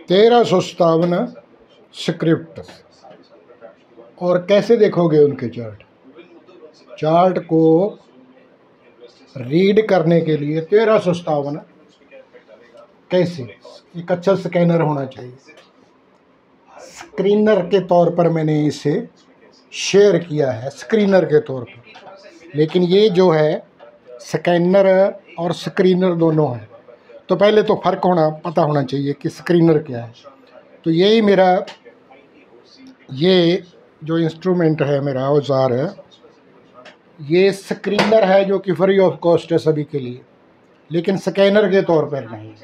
1357 script. और कैसे देखोगे उनके चार्ट को रीड करने के लिए 1357 कैसे? एक अच्छा स्कैनर होना चाहिए। स्क्रीनर के तौर पर मैंने इसे शेयर किया है, स्क्रीनर के तौर पर, लेकिन ये जो है स्कैनर और स्क्रीनर दोनों है। तो पहले तो फ़र्क पता होना चाहिए कि स्क्रीनर क्या है। तो यही मेरा ये जो इंस्ट्रूमेंट है, मेरा औजार है, ये स्क्रीनर है जो कि फ्री ऑफ कॉस्ट है सभी के लिए, लेकिन स्कैनर के तौर पर नहीं।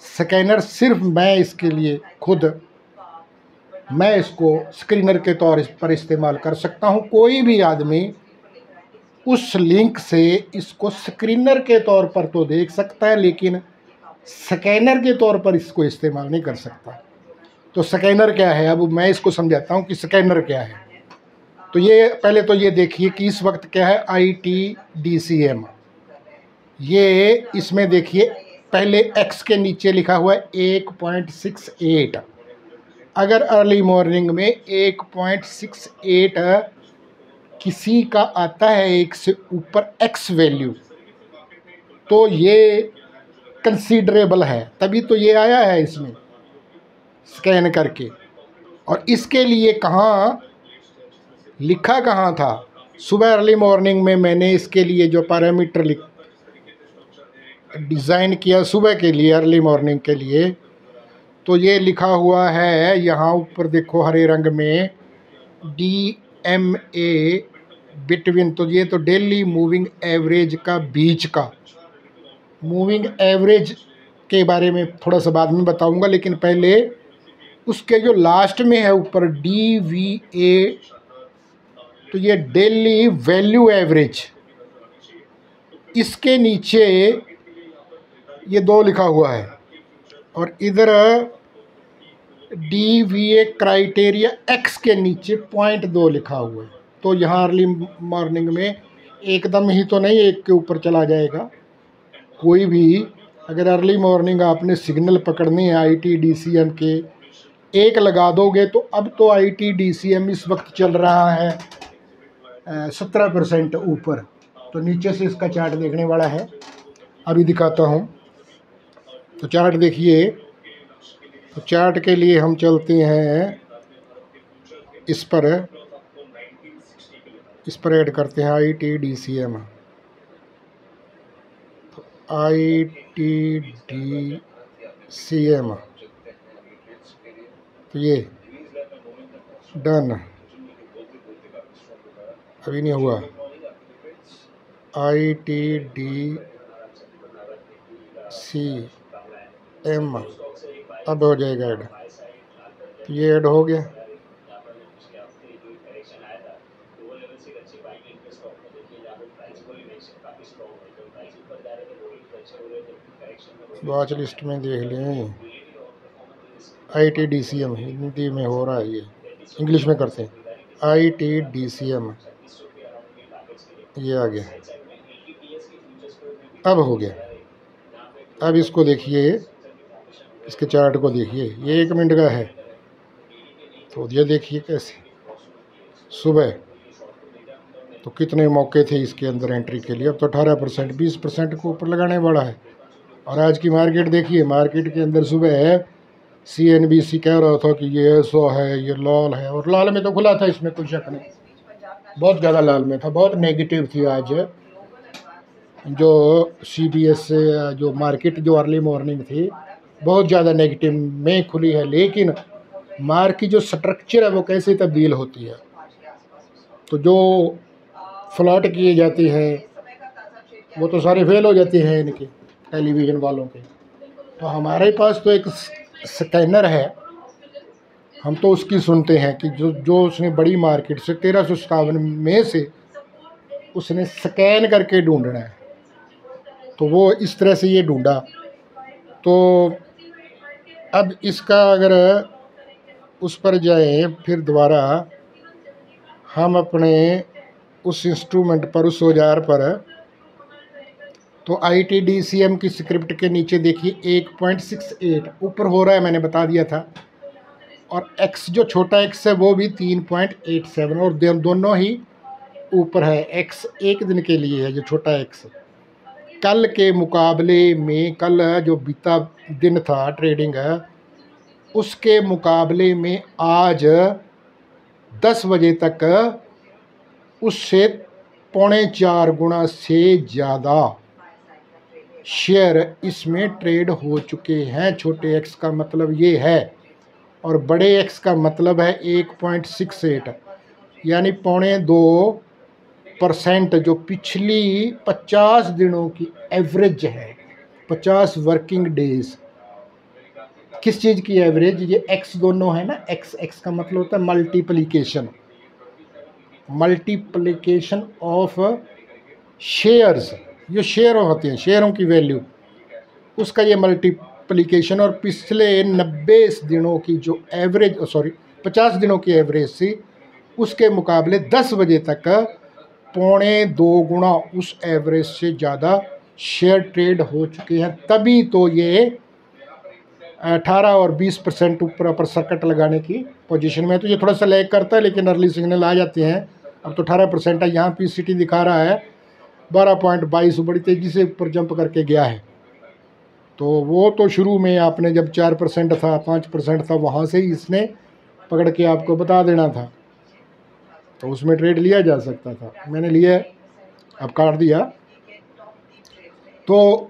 स्कैनर सिर्फ मैं इसके लिए खुद मैं इसको स्क्रीनर के तौर पर इस्तेमाल कर सकता हूँ। कोई भी आदमी उस लिंक से इसको स्क्रीनर के तौर पर तो देख सकता है, लेकिन स्कैनर के तौर पर इसको इस्तेमाल नहीं कर सकता। तो स्कैनर क्या है, अब मैं इसको समझाता हूँ कि स्कैनर क्या है। तो ये पहले तो ये देखिए कि इस वक्त क्या है, ITDCM। ये इसमें देखिए पहले X के नीचे लिखा हुआ है 1.68। अगर अर्ली मॉर्निंग में 1.68 किसी का आता है एक से ऊपर X वैल्यू, तो ये कंसीडरेबल है, तभी तो ये आया है इसमें स्कैन करके। और इसके लिए लिखा कहाँ था? सुबह अर्ली मॉर्निंग में मैंने इसके लिए जो पैरामीटर डिज़ाइन किया सुबह के लिए, अर्ली मॉर्निंग के लिए, तो ये लिखा हुआ है यहाँ ऊपर देखो हरे रंग में DMA बिटवीन। तो ये तो डेली मूविंग एवरेज का बीच का, मूविंग एवरेज के बारे में थोड़ा सा बाद में बताऊंगा, लेकिन पहले उसके जो लास्ट में है ऊपर DVA, तो ये डेली वैल्यू एवरेज। इसके नीचे ये 2 लिखा हुआ है और इधर DVA क्राइटेरिया X के नीचे 0.2 लिखा हुआ है। तो यहाँ अर्ली मॉर्निंग में एकदम ही तो नहीं 1 के ऊपर चला जाएगा कोई भी। अगर अर्ली मॉर्निंग आपने सिग्नल पकड़नी है ITDCM के, 1 लगा दोगे तो अब तो ITDCM इस वक्त चल रहा है 17% ऊपर। तो नीचे से इसका चार्ट देखने वाला है, अभी दिखाता हूँ। तो चार्ट देखिए, तो चार्ट के लिए हम चलते हैं इस पर ऐड करते हैं ITDCM। तो ITDCM, तो ये डन, अभी नहीं हुआ। ITDCM अब हो जाएगा ऐड। तो ये ऐड हो गया। वॉच लिस्ट में देख लें, ITDCM हिंदी में हो रहा है, ये इंग्लिश में करते हैं ITDCM। ये आ गया, अब हो गया। अब इसको देखिए, इसके चार्ट को देखिए, ये 1 मिनट का है। तो ये देखिए कैसे सुबह तो कितने मौके थे इसके अंदर एंट्री के लिए। अब तो 18% 20% को ऊपर लगाने वाला है। और आज की मार्केट देखिए, मार्केट के अंदर सुबह है CNBC कह रहा था कि ये ऐसा है, ये लाल है, और लाल में तो खुला था, इसमें कोई शक नहीं, बहुत ज़्यादा लाल में था, बहुत नेगेटिव थी आज जो CBS जो मार्केट जो अर्ली मॉर्निंग थी, बहुत ज़्यादा नेगेटिव में खुली है। लेकिन मार्केट की जो स्ट्रक्चर है वो कैसे तब्दील होती है, तो जो फ्लॉट किए जाते हैं वो तो सारे फेल हो जाते हैं इनके टेलीविज़न वालों के। तो हमारे पास तो एक स्कैनर है, हम तो उसकी सुनते हैं कि जो उसने बड़ी मार्केट से 1357 में से उसने स्कैन करके ढूंढना है। तो वो इस तरह से ये ढूंढा। तो अब इसका अगर उस पर जाएं, फिर दोबारा हम अपने उस इंस्ट्रूमेंट पर, उस औजार पर तो ITDCM की स्क्रिप्ट के नीचे देखिए 1.68 ऊपर हो रहा है, मैंने बता दिया था। और x जो छोटा x है वो भी 3.87 और दोनों ही ऊपर है। x एक दिन के लिए है जो छोटा x। कल के मुकाबले में, कल जो बीता दिन था ट्रेडिंग है, उसके मुकाबले में आज 10 बजे तक उससे 3.25 गुना से ज़्यादा शेयर इसमें ट्रेड हो चुके हैं। छोटे एक्स का मतलब ये है, और बड़े एक्स का मतलब है 1.68, यानी 2.25% जो पिछली 50 दिनों की एवरेज है, 50 वर्किंग डेज। किस चीज़ की एवरेज? ये एक्स दोनों है ना, एक्स एक्स का मतलब होता है मल्टीप्लिकेशन, मल्टीप्लिकेशन ऑफ शेयर्स। जो शेयर होते हैं, शेयरों की वैल्यू, उसका ये मल्टीप्लिकेशन। और पिछले 90 दिनों की जो एवरेज, 50 दिनों की एवरेज थी, उसके मुकाबले 10 बजे तक 2.25 गुना उस एवरेज से ज़्यादा शेयर ट्रेड हो चुके हैं। तभी तो ये 18 और 20% ऊपर अपर सर्किट लगाने की पोजीशन में है। तो ये थोड़ा सा लैग करता है, लेकिन अर्ली सिग्नल आ जाते हैं। अब तो 18% है। यहाँ PCT दिखा रहा है 12.22, बड़ी तेज़ी से ऊपर जंप करके गया है। तो वो तो शुरू में आपने जब 4% था, 5% था, वहाँ से ही इसने पकड़ के आपको बता देना था, तो उसमें ट्रेड लिया जा सकता था। मैंने लिया, अब काट दिया। तो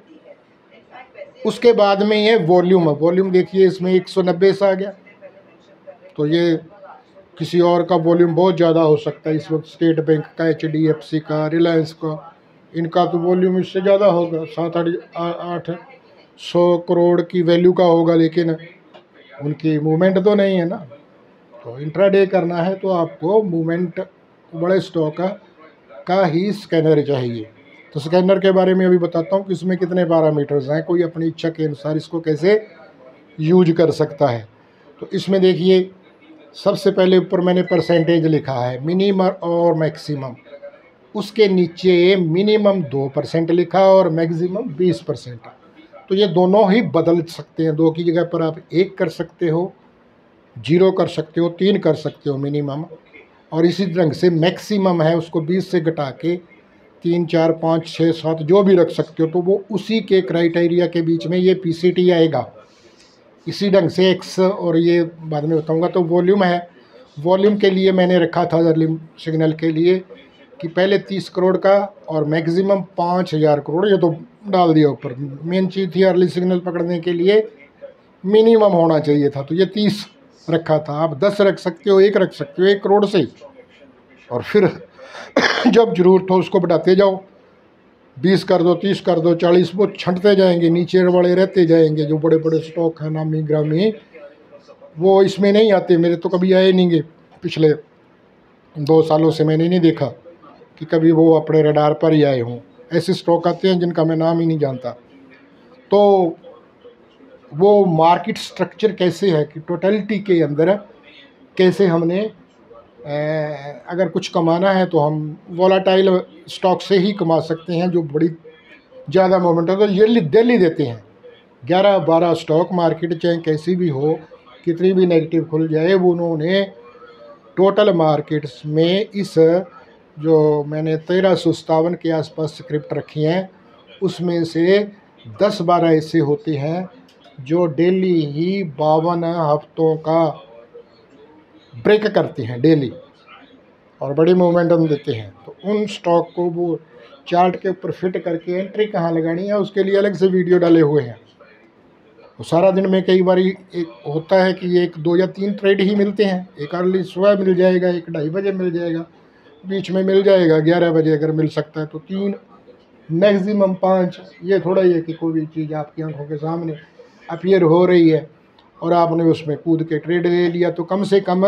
उसके बाद में ये वॉल्यूम है। वॉल्यूम देखिए, इसमें 190 से आ गया। तो ये किसी और का वॉल्यूम बहुत ज़्यादा हो सकता है इस वक्त, स्टेट बैंक का, HDFC का, रिलायंस का, इनका तो वॉल्यूम इससे ज़्यादा होगा, 700-800 करोड़ की वैल्यू का होगा, लेकिन उनकी मूवमेंट तो नहीं है ना। तो इंट्राडे करना है तो आपको मूवमेंट बड़े स्टॉक का ही स्कैनर चाहिए। तो स्कैनर के बारे में अभी बताता हूँ कि इसमें कितने पैरामीटर्स हैं, कोई अपनी इच्छा के अनुसार इसको कैसे यूज कर सकता है। तो इसमें देखिए, सबसे पहले ऊपर मैंने परसेंटेज लिखा है, मिनिमम और मैक्सिमम। उसके नीचे मिनिमम 2% लिखा और मैक्सिमम 20%। तो ये दोनों ही बदल सकते हैं। 2 की जगह पर आप 1 कर सकते हो, 0 कर सकते हो, 3 कर सकते हो मिनिमम। और इसी ढंग से मैक्सिमम है, उसको 20 से घटा के 3, 4, 5, 6, 7 जो भी रख सकते हो। तो वो उसी के क्राइटेरिया के बीच में ये PCT आएगा। इसी ढंग से एक्स, और ये बाद में बताऊंगा। तो वॉल्यूम है, वॉल्यूम के लिए मैंने रखा था अर्ली सिग्नल के लिए कि पहले 30 करोड़ का और मैक्सिमम 5000 करोड़, ये तो डाल दिया ऊपर। मेन चीज़ थी अर्ली सिग्नल पकड़ने के लिए मिनिमम होना चाहिए था, तो ये 30 रखा था। आप 10 रख सकते हो, 1 रख सकते हो, 1 करोड़ से, और फिर जब ज़रूरत हो उसको बढ़ाते जाओ। 20 कर दो, 30 कर दो, 40, वो छंटते जाएंगे, नीचे बड़े रहते जाएंगे। जो बड़े बड़े स्टॉक हैं नामी ग्रामी, वो इसमें नहीं आते। मेरे तो कभी आए नहीं गए, पिछले 2 सालों से मैंने नहीं देखा कि कभी वो अपने रडार पर ही आए हों। ऐसे स्टॉक आते हैं जिनका मैं नाम ही नहीं जानता। तो वो मार्केट स्ट्रक्चर कैसे है कि टोटलिटी के अंदर कैसे हमने अगर कुछ कमाना है तो हम वोलाटाइल स्टॉक से ही कमा सकते हैं, जो बड़ी ज़्यादा मोमेंट है। तो ये डेली देते हैं 11-12 स्टॉक, मार्केट चाहे कैसी भी हो, कितनी भी नेगेटिव खुल जाए, वो उन्होंने टोटल मार्केट्स में इस जो मैंने 1357 के आसपास स्क्रिप्ट रखी हैं, उसमें से 10-12 ऐसे होते हैं जो डेली ही 52 हफ्तों का ब्रेक करते हैं डेली, और बड़ी मोमेंटम देते हैं। तो उन स्टॉक को वो चार्ट के ऊपर फिट करके एंट्री कहाँ लगानी है, उसके लिए अलग से वीडियो डाले हुए हैं। तो सारा दिन में कई बार एक होता है कि 1, 2 या 3 ट्रेड ही मिलते हैं। एक अर्ली सुबह मिल जाएगा, एक 2:30 बजे मिल जाएगा, बीच में मिल जाएगा 11 बजे अगर मिल सकता है तो 3, मैक्सिमम 5। ये थोड़ा ही है कि कोई भी चीज़ आपकी आंखों के सामने अपीयर हो रही है और आपने उसमें कूद के ट्रेड ले लिया, तो कम से कम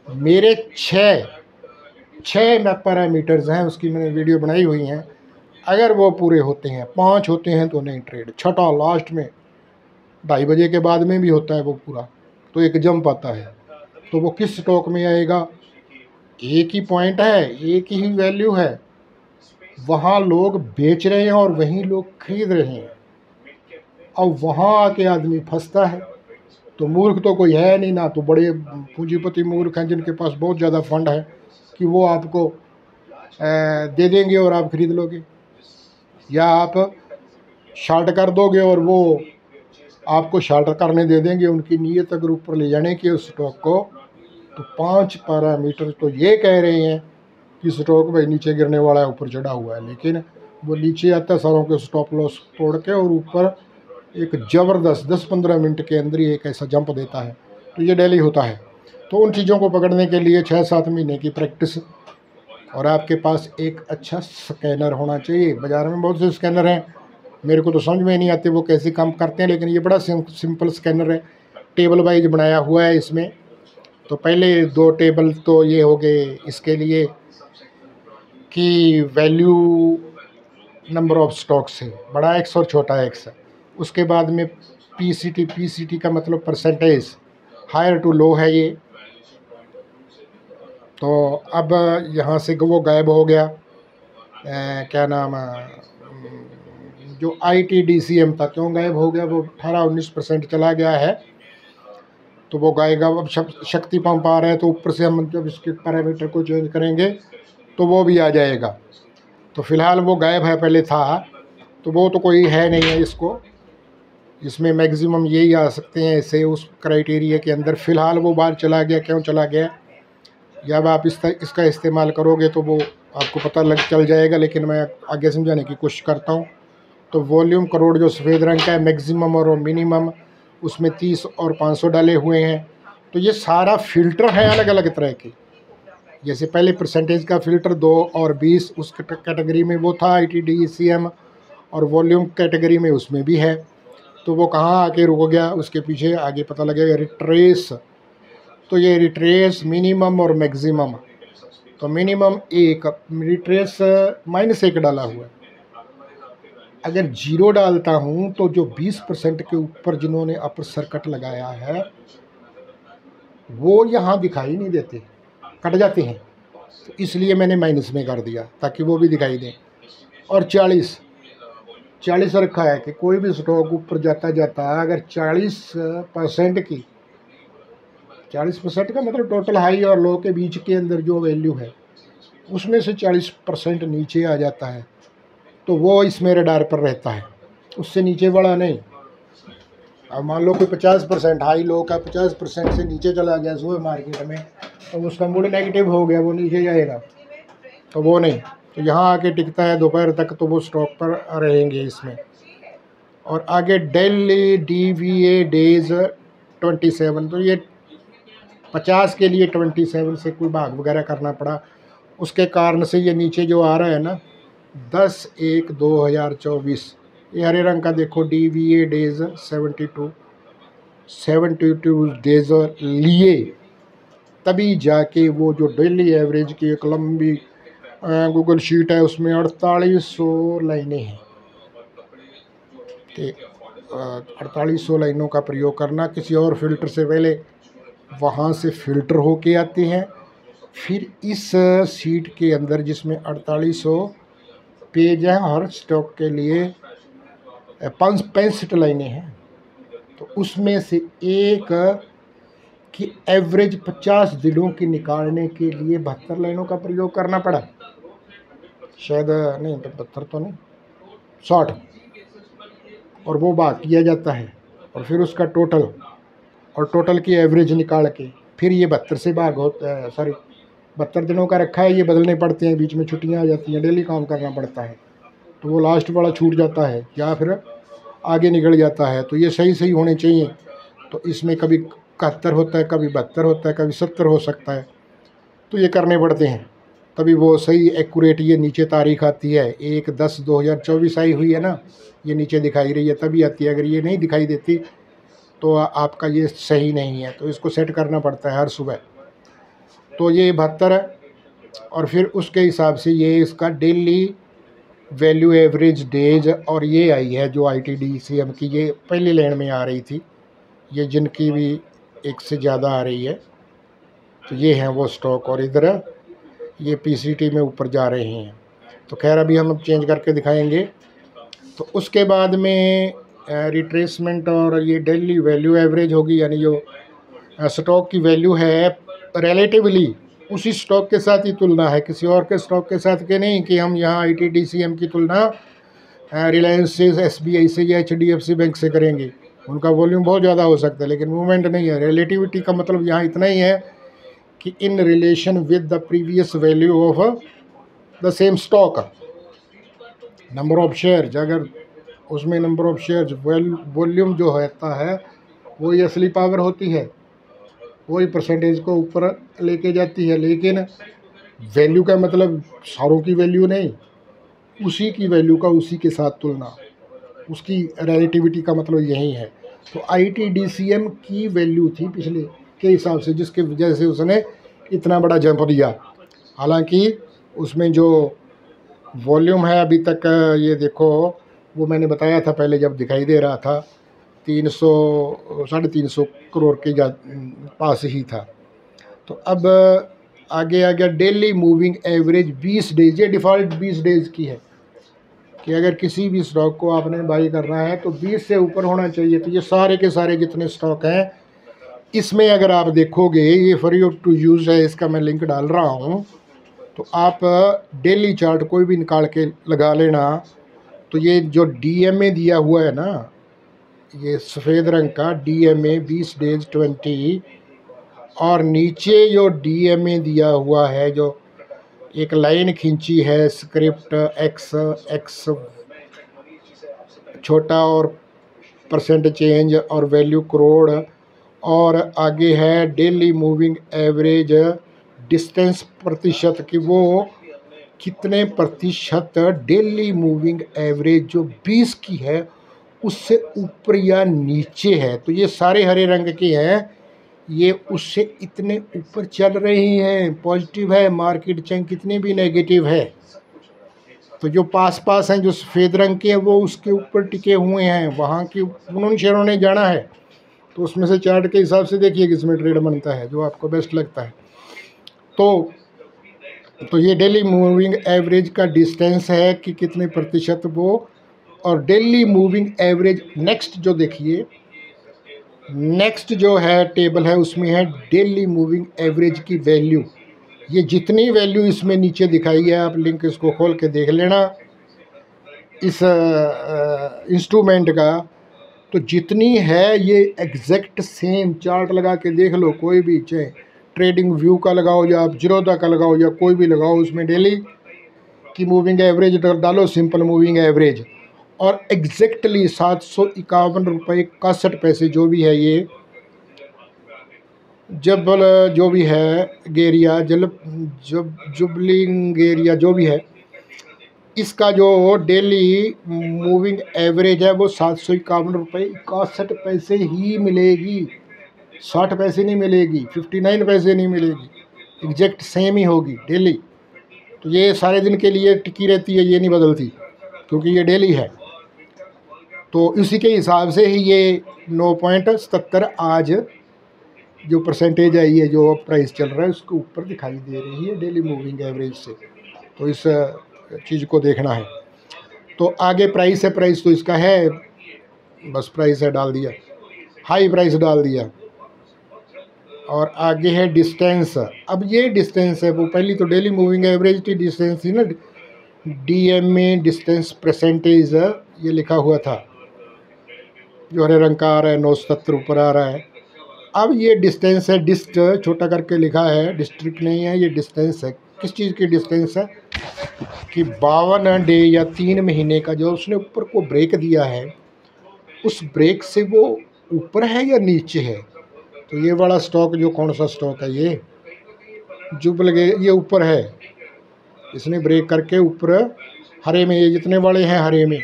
मेरे 6 पैरामीटर्स हैं, उसकी मैंने वीडियो बनाई हुई हैं। अगर वो पूरे होते हैं, 5 होते हैं तो नहीं ट्रेड, छठा लास्ट में 2:30 बजे के बाद में भी होता है वो पूरा, तो एक जंप आता है। तो वो किस स्टॉक में आएगा? एक ही पॉइंट है, एक ही वैल्यू है, वहाँ लोग बेच रहे हैं और वहीं लोग खरीद रहे हैं, और वहाँ आके आदमी फंसता है। तो मूर्ख तो कोई है नहीं, ना तो बड़े पूंजीपति मूर्ख हैं जिनके पास बहुत ज़्यादा फंड है कि वो आपको दे देंगे और आप खरीद लोगे, या आप शार्ट कर दोगे और वो आपको शार्ट करने दे देंगे। उनकी नीयत अगर ऊपर ले जाने की उस स्टॉक को, तो 5 पैरामीटर तो ये कह रहे हैं कि स्टॉक भाई नीचे गिरने वाला है, ऊपर चढ़ा हुआ है, लेकिन वो नीचे आता है सारों के स्टॉप लॉस तोड़ के और ऊपर एक ज़बरदस्त 10-15 मिनट के अंदर ही एक ऐसा जंप देता है। तो ये डेली होता है। तो उन चीज़ों को पकड़ने के लिए 6-7 महीने की प्रैक्टिस और आपके पास एक अच्छा स्कैनर होना चाहिए। बाज़ार में बहुत से स्कैनर हैं, मेरे को तो समझ में नहीं आते वो कैसे काम करते हैं, लेकिन ये बड़ा सिंपल स्कैनर है, टेबल वाइज बनाया हुआ है इसमें। तो पहले 2 टेबल तो ये हो गए इसके लिए कि वैल्यू नंबर ऑफ स्टॉक्स है, बड़ा एक्स और छोटा एक्स है। उसके बाद में पीसीटी का मतलब परसेंटेज, हायर टू लो है ये। तो अब यहाँ से वो गायब हो गया, क्या नाम जो ITDCM था, क्यों गायब हो गया? वो 18-19% चला गया है, तो वो गाएगा। अब शक्ति पंप आ रहा है, तो ऊपर से हम जब इसके पैरामीटर को चेंज करेंगे तो वो भी आ जाएगा। तो फ़िलहाल वो गायब है, पहले था, तो वो तो कोई है नहीं है इसमें मैक्सिमम यही आ सकते हैं ऐसे उस क्राइटेरिया के अंदर। फ़िलहाल वो बाहर चला गया, क्यों चला गया? जब आप इसका इस्तेमाल करोगे तो वो आपको पता चल जाएगा, लेकिन मैं आगे समझाने की कोशिश करता हूँ। तो वॉल्यूम करोड़ जो सफ़ेद रंग का है, मैक्सिमम और मिनिमम, उसमें 30 और 500 डाले हुए हैं। तो ये सारा फ़िल्टर है अलग अलग तरह के। जैसे पहले परसेंटेज का फ़िल्टर 2 और 20 उस कैटेगरी में वो था ITDCM, और वॉल्यूम कैटेगरी में उसमें भी है। तो वो कहाँ आके रुक गया, उसके पीछे आगे पता लगेगा रिट्रेस। तो ये रिट्रेस मिनिमम और मैक्सिमम, तो मिनिमम 1, रिट्रेस -1 डाला हुआ है। अगर 0 डालता हूँ तो जो 20% के ऊपर जिन्होंने अपर सर्किट लगाया है वो यहाँ दिखाई नहीं देते, कट जाते हैं, तो इसलिए मैंने माइनस में कर दिया ताकि वो भी दिखाई दें। और 40 रखा है कि कोई भी स्टॉक ऊपर जाता अगर 40% की, 40% का मतलब टोटल हाई और लो के बीच के अंदर जो वैल्यू है उसमें से 40% नीचे आ जाता है, तो वो इसमें रडार पर रहता है, उससे नीचे बढ़ा नहीं। अब मान लो कोई 50% हाई लो का 50% से नीचे चला गया सुबह मार्केट में, तो उसका मूड नेगेटिव हो गया, वो नीचे जाएगा, तो वो नहीं। तो यहाँ आके टिकता है दोपहर तक, तो वो स्टॉक पर रहेंगे इसमें। और आगे डेली DVA डेज 27, तो ये 50 के लिए 27 से कोई भाग वगैरह करना पड़ा, उसके कारण से ये नीचे जो आ रहा है ना 10/1/2024, ये हरे रंग का देखो, DVA डेज 72 डेज लिए, तभी जाके वो जो डेली एवरेज की एक लंबी गूगल शीट है उसमें 4800 लाइनें हैं। 4800 लाइनों का प्रयोग करना, किसी और फिल्टर से पहले वहाँ से फ़िल्टर होके आते हैं, फिर इस शीट के अंदर जिसमें 4800 पेज हैं, हर स्टॉक के लिए 65 लाइनें हैं, तो उसमें से एक की एवरेज 50 दिनों की निकालने के लिए 72 लाइनों का प्रयोग करना पड़ा, शायद नहीं 72 तो नहीं 60, और वो भाग किया जाता है, और फिर उसका टोटल और टोटल की एवरेज निकाल के फिर ये 72 से भाग होता है, 72 दिनों का रखा है, ये बदलने पड़ते हैं, बीच में छुट्टियां आ जाती हैं, डेली काम करना पड़ता है, तो वो लास्ट वाला छूट जाता है या फिर आगे निकल जाता है। तो ये सही होने चाहिए। तो इसमें कभी 71 होता है, कभी 72 होता है, कभी 70 हो सकता है, तो ये करने पड़ते हैं, तभी वो सही एक्यूरेट। ये नीचे तारीख आती है 1/10/2024 आई हुई है ना, ये नीचे दिखाई रही है तभी आती है, अगर ये नहीं दिखाई देती तो आपका ये सही नहीं है, तो इसको सेट करना पड़ता है हर सुबह। तो ये 72 है, और फिर उसके हिसाब से ये इसका डेली वैल्यू एवरेज डेज, और ये आई है जो ITDCM की, ये पहली लाइन में आ रही थी, ये जिनकी भी एक से ज़्यादा आ रही है, तो ये हैं वो स्टॉक, और इधर ये PCT में ऊपर जा रहे हैं। तो खैर अभी हम चेंज करके दिखाएंगे। तो उसके बाद में रिट्रेसमेंट और ये डेली वैल्यू एवरेज होगी, यानी जो स्टॉक की वैल्यू है रिलेटिवली उसी स्टॉक के साथ ही तुलना है, किसी और के स्टॉक के साथ के नहीं कि हम यहाँ ITDCM की तुलना रिलायंस से, SBI से या HDFC बैंक से करेंगे। उनका वॉल्यूम बहुत ज़्यादा हो सकता है लेकिन मूवमेंट नहीं है। रिलेटिविटी का मतलब यहाँ इतना ही है कि in relation with the previous value of the same stock, number of shares, अगर उसमें नंबर ऑफ शेयर्स वॉल्यूम जो होता है वही असली पावर होती है, वही परसेंटेज को ऊपर लेके जाती है। लेकिन वैल्यू का मतलब सारों की वैल्यू नहीं, उसी की वैल्यू का उसी के साथ तुलना, उसकी रिलेटिविटी का मतलब यही है। तो ITDCM की वैल्यू थी पिछले के हिसाब से, जिसके वजह से उसने इतना बड़ा जंप दिया। हालांकि उसमें जो वॉल्यूम है अभी तक, ये देखो वो मैंने बताया था पहले जब दिखाई दे रहा था 300-350 करोड़ के पास ही था। तो अब आगे आ गया डेली मूविंग एवरेज 20 डेज। ये डिफ़ॉल्ट 20 डेज़ की है कि अगर किसी भी स्टॉक को आपने बाई करना है तो 20 से ऊपर होना चाहिए। तो ये सारे के सारे जितने स्टॉक हैं इसमें अगर आप देखोगे, ये फ्री टू यूज़ है, इसका मैं लिंक डाल रहा हूँ, तो आप डेली चार्ट कोई भी निकाल के लगा लेना। तो ये जो DMA दिया हुआ है ना, ये सफ़ेद रंग का DMA 20 डेज 20, और नीचे जो DMA दिया हुआ है, जो एक लाइन खींची है स्क्रिप्ट x छोटा और परसेंट चेंज और वैल्यू करोड़, और आगे है डेली मूविंग एवरेज डिस्टेंस प्रतिशत कि वो कितने प्रतिशत डेली मूविंग एवरेज जो 20 की है उससे ऊपर या नीचे है। तो ये सारे हरे रंग के हैं, ये उससे इतने ऊपर चल रही हैं, पॉजिटिव है मार्केट, चाहे कितनी भी नेगेटिव है। तो जो पास हैं, जो सफ़ेद रंग के हैं, वो उसके ऊपर टिके हुए हैं, वहाँ की उन्होंने शेयरों ने जाना है। तो उसमें से चार्ट के हिसाब से देखिए किसमें ट्रेड बनता है, जो आपको बेस्ट लगता है। तो ये डेली मूविंग एवरेज का डिस्टेंस है कि कितने प्रतिशत वो, और डेली मूविंग एवरेज नेक्स्ट जो देखिए, नेक्स्ट जो है टेबल है उसमें है डेली मूविंग एवरेज की वैल्यू। ये जितनी वैल्यू इसमें नीचे दिखाई है, आप लिंक इसको खोल के देख लेना इस इंस्ट्रूमेंट का, तो जितनी है ये एग्जैक्ट सेम चार्ट लगा के देख लो, कोई भी, चाहे ट्रेडिंग व्यू का लगाओ या आप जीरोधा का लगाओ या कोई भी लगाओ, उसमें डेली की मूविंग एवरेज डालो, सिंपल मूविंग एवरेज, और एग्जैक्टली 751 रुपये 61 पैसे जो भी है, ये जबल जो भी है गेरिया जुबलिंग गेरिया जो भी है, इसका जो डेली मूविंग एवरेज है वो 751 रुपये 61 पैसे ही मिलेगी, 60 पैसे नहीं मिलेगी, 59 पैसे नहीं मिलेगी, एग्जैक्ट सेम ही होगी डेली। तो ये सारे दिन के लिए टिकी रहती है, ये नहीं बदलती क्योंकि ये डेली है। तो इसी के हिसाब से ही ये 9.77 आज जो परसेंटेज है, ये जो प्राइस चल रहा है उसके ऊपर दिखाई दे रही है डेली मूविंग एवरेज से। तो इस चीज़ को देखना है। तो आगे प्राइस है, प्राइस तो इसका है, बस प्राइस है डाल दिया, हाई प्राइस डाल दिया, और आगे है डिस्टेंस। अब ये डिस्टेंस है, वो पहली तो डेली मूविंग एवरेज की डिस्टेंस थी ना, DMA डिस्टेंस परसेंटेज ये लिखा हुआ था, जो हरे रंग का आ रहा है, 977 ऊपर आ रहा है। अब ये डिस्टेंस है, डिस्ट छोटा करके लिखा है, डिस्ट्रिक्ट नहीं है, ये डिस्टेंस है। किस चीज़ की डिस्टेंस है कि 52 डे या 3 महीने का जो उसने ऊपर को ब्रेक दिया है, उस ब्रेक से वो ऊपर है या नीचे है। तो ये वाला स्टॉक जो कौन सा स्टॉक है, ये जुबल, ये ऊपर है, इसने ब्रेक करके ऊपर हरे में, ये जितने वाले हैं हरे में,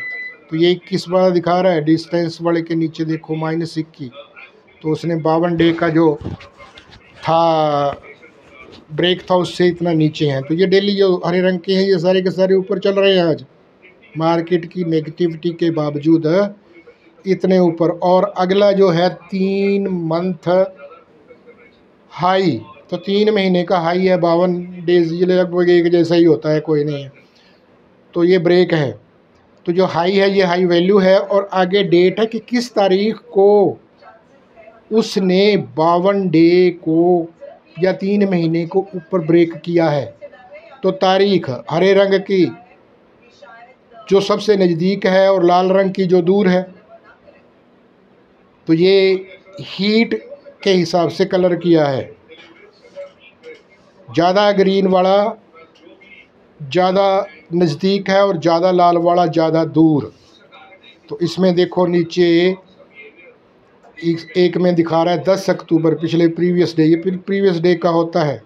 तो ये 21 वाला दिखा रहा है। डिस्टेंस वाले के नीचे देखो -21, तो उसने 52 डे का जो था ब्रेक था उससे इतना नीचे हैं। तो ये डेली जो हरे रंग के हैं ये सारे के सारे ऊपर चल रहे हैं आज, मार्केट की नेगेटिविटी के बावजूद इतने ऊपर। और अगला जो है 3 मंथ हाई, तो 3 महीने का हाई है 52 डेज, ये लगभग एक जैसा ही होता है, कोई नहीं है। तो ये ब्रेक है, तो जो हाई है ये हाई वैल्यू है, और आगे डेट है कि किस तारीख को उसने 52 डे को या 3 महीने को ऊपर ब्रेक किया है। तो तारीख हरे रंग की जो सबसे नज़दीक है और लाल रंग की जो दूर है, तो ये हीट के हिसाब से कलर किया है। ज़्यादा ग्रीन वाला ज़्यादा नज़दीक है और ज़्यादा लाल वाला ज़्यादा दूर। तो इसमें देखो नीचे एक में दिखा रहा है 10 अक्टूबर, पिछले प्रीवियस डे, ये प्रीवियस डे का होता है।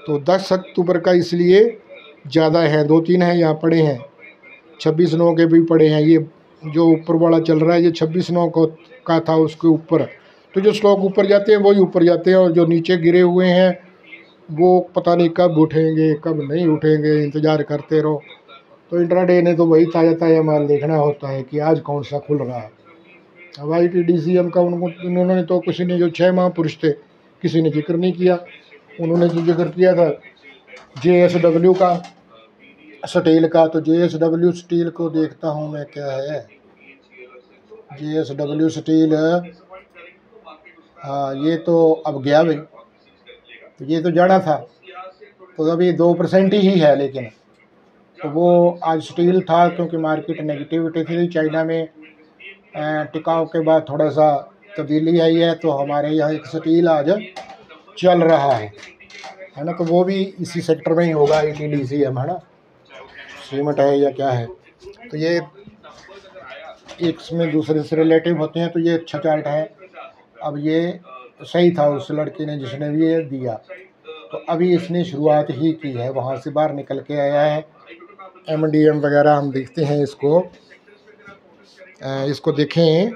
तो 10 अक्टूबर का इसलिए ज़्यादा है, 2-3 हैं यहाँ पड़े हैं, 26/9 के भी पड़े हैं। ये जो ऊपर वाला चल रहा है ये 26/9 को का था, उसके ऊपर। तो जो स्टॉक ऊपर जाते हैं वही ऊपर जाते हैं, और जो नीचे गिरे हुए हैं वो पता नहीं कब उठेंगे कब नहीं उठेंगे, इंतज़ार करते रहो। तो इंट्राडे ने तो वही ताज़ा ताज़ा माल देखना होता है कि आज कौन सा खुल रहा है। अब ITDCM का उन्होंने तो, किसी ने जो 6 महापुरुष थे किसी ने जिक्र नहीं किया। उन्होंने जो जिक्र किया था JSW का, स्टील का। तो JSW स्टील को देखता हूँ मैं, क्या है JSW स्टील। हाँ, ये तो अब गया भाई, तो ये तो जाना था, तो अभी 2% ही है। लेकिन तो वो आज स्टील था क्योंकि मार्केट नेगेटिविटी थी चाइना में, टिकाऊ के बाद थोड़ा सा तब्दीली आई है, तो हमारे यहाँ एक स्टील आज चल रहा है ना। तो वो भी इसी सेक्टर में ही होगा, ITDCM, है ना, सीमेंट है या क्या है। तो ये एक में दूसरे से रिलेटिव होते हैं, तो ये अच्छा चार्ट है। अब ये सही था उस लड़के ने जिसने भी ये दिया, तो अभी इसने शुरुआत ही की है, वहाँ से बाहर निकल के आया है। MDM वगैरह हम देखते हैं इसको, इसको देखें